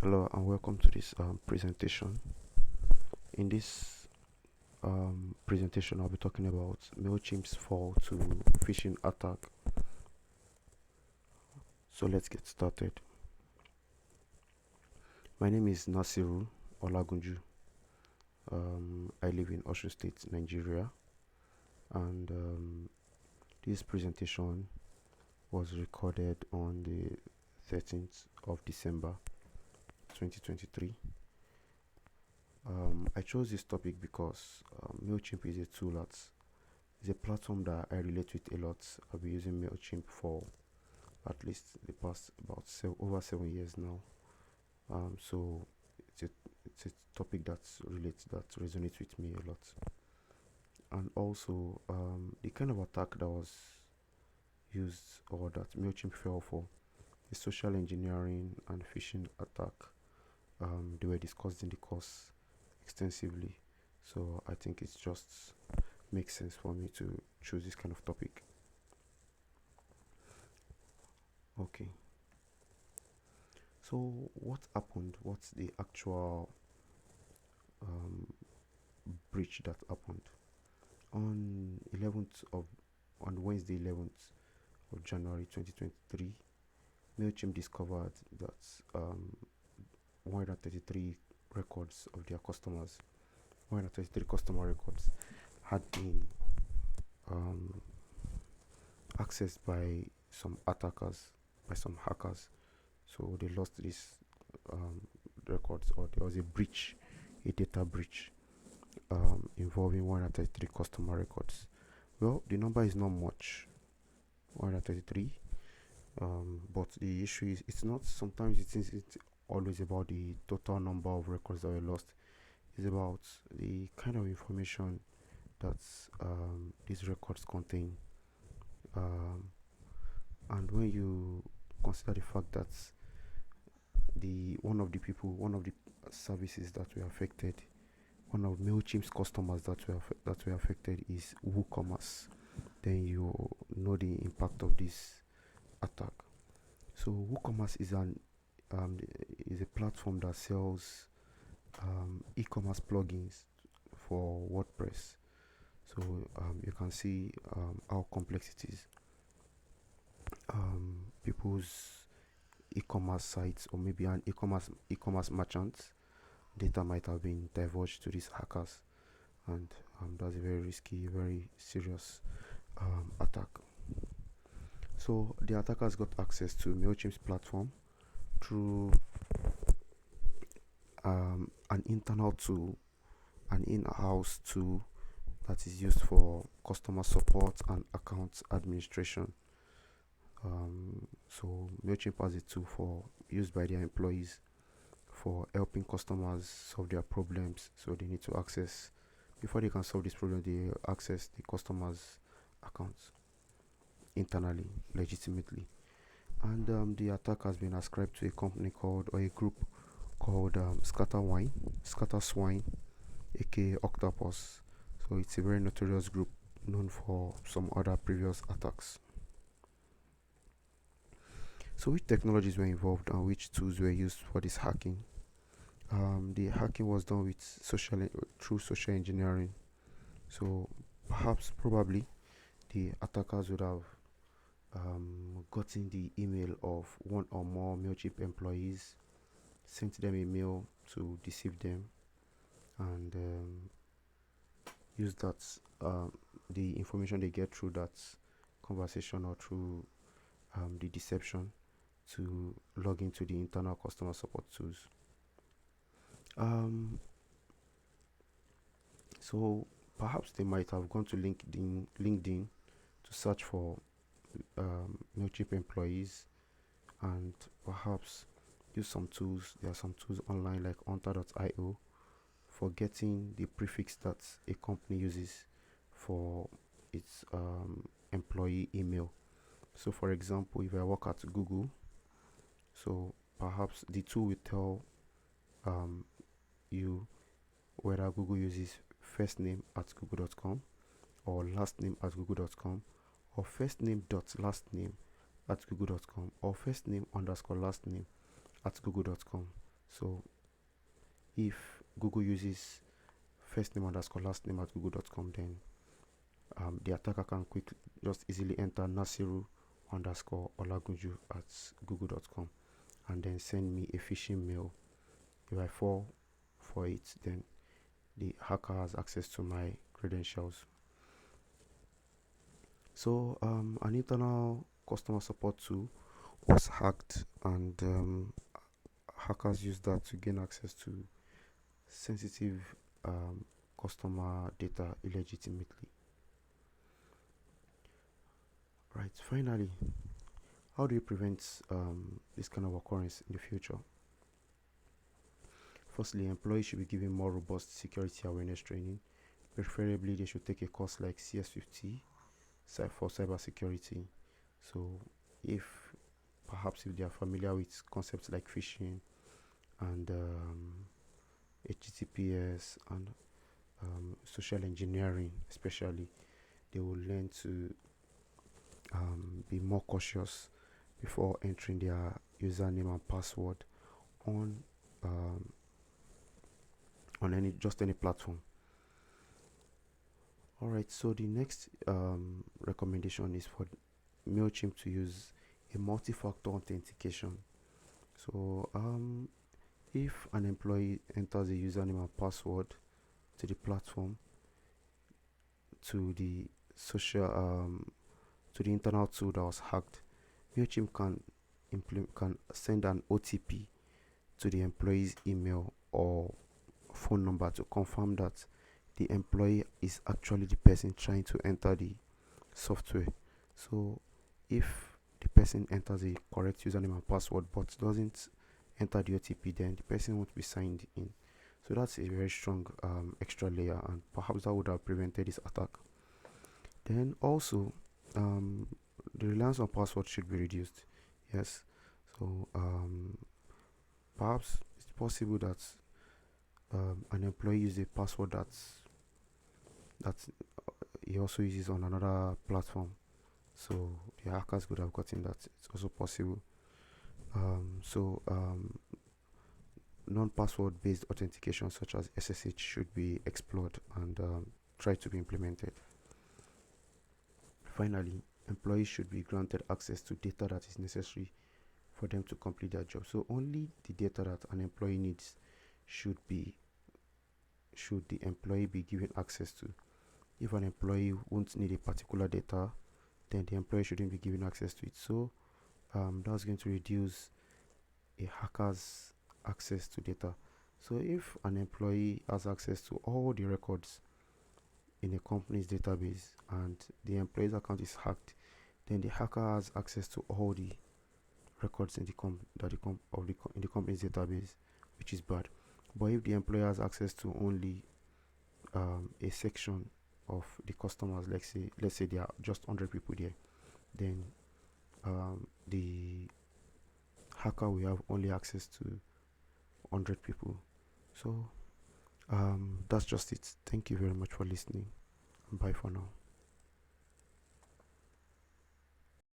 Hello and welcome to this presentation. In this presentation, I'll be talking about Mailchimp's fall to phishing attack. So let's get started. My name is Nasiru Olagunju. I live in Osun State, Nigeria, and this presentation was recorded on the 13th of December 2023. I chose this topic because Mailchimp is a tool is a platform that I relate with a lot. I've been using Mailchimp for at least the past about over 7 years now. So it's a topic that resonates with me a lot. And also the kind of attack that was used or that Mailchimp fell for is social engineering and phishing attack. They were discussed in the course extensively, so I think it's just makes sense for me to choose this kind of topic. Okay, so what happened? What's the actual um, breach that happened on 11th of on Wednesday 11th of January 2023? Mailchimp discovered that 133 records of their customers, 133 customer records, had been accessed by some attackers, by some hackers. So they lost these records, or there was a breach, a data breach involving 133 customer records. Well, the number is not much, 133, but the issue is it's not. Sometimes it's always about the total number of records that were lost. It's about the kind of information that these records contain. And when you consider the fact that one of the services that were affected, one of Mailchimp's customers that were affected is WooCommerce, then you know the impact of this attack. So WooCommerce is a platform that sells e-commerce plugins for WordPress. So you can see how complex it is. People's e-commerce sites, or maybe an e-commerce merchant data might have been divulged to these hackers, and that's a very risky, very serious attack. So the attackers got access to Mailchimp's platform through an internal tool, an in-house tool that is used for customer support and account administration. So Mailchimp has a tool used by their employees for helping customers solve their problems. So they need to access, before they can solve this problem, they access the customer's accounts internally, legitimately. And the attack has been ascribed to a company or a group called Scatter Swine, aka Octopus. So it's a very notorious group known for some other previous attacks. So which technologies were involved and which tools were used for this hacking? The hacking was done with through social engineering. So probably the attackers would have gotten the email of one or more Mailchimp employees, sent them a mail to deceive them, and use that the information they get through that conversation or through the deception to log into the internal customer support tools. So perhaps they might have gone to LinkedIn to search for Mailchimp employees, and perhaps use some tools. There are some tools online like hunter.io for getting the prefix that a company uses for its employee email. So for example, if I work at Google, so perhaps the tool will tell you whether Google uses first name at google.com or last name at google.com, or first name dot last name at google.com, or first name underscore last name at google.com. So if Google uses first name underscore last name at google.com, then the attacker can quickly just easily enter Nasiru underscore Olagunju at google.com and then send me a phishing mail. If I fall for it, then the hacker has access to my credentials. So an internal customer support tool was hacked, and hackers used that to gain access to sensitive customer data illegitimately. Right, finally, how do you prevent this kind of occurrence in the future? Firstly, employees should be given more robust security awareness training. Preferably, they should take a course like CS50 for cybersecurity. So, if perhaps if they are familiar with concepts like phishing and HTTPS and social engineering, especially, they will learn to be more cautious before entering their username and password on um, on any platform. All right, so the next recommendation is for Mailchimp to use a multi-factor authentication. So if an employee enters a username and password to the platform, to the social to the internal tool that was hacked, Mailchimp can send an OTP to the employee's email or phone number to confirm that the employee is actually the person trying to enter the software. So if the person enters a correct username and password but doesn't enter the OTP, then the person won't be signed in. So that's a very strong extra layer, and perhaps that would have prevented this attack. Then also, the reliance on password should be reduced. Yes, so perhaps it's possible that an employee uses a password that he also uses on another platform. So the hackers could have gotten that. It's also possible. Non-password based authentication such as SSH should be explored and try to be implemented. Finally, employees should be granted access to data that is necessary for them to complete their job. So only the data that an employee needs should the employee be given access to. If an employee won't need a particular data, then the employee shouldn't be given access to it. So that's going to reduce a hacker's access to data. So if an employee has access to all the records in a company's database and the employee's account is hacked, then the hacker has access to all the records in the company's database, which is bad. But if the employer has access to only a section of the customers, let's say there are just 100 people there, then the hacker will have only access to 100 people. So that's just it. Thank you very much for listening, and bye for now.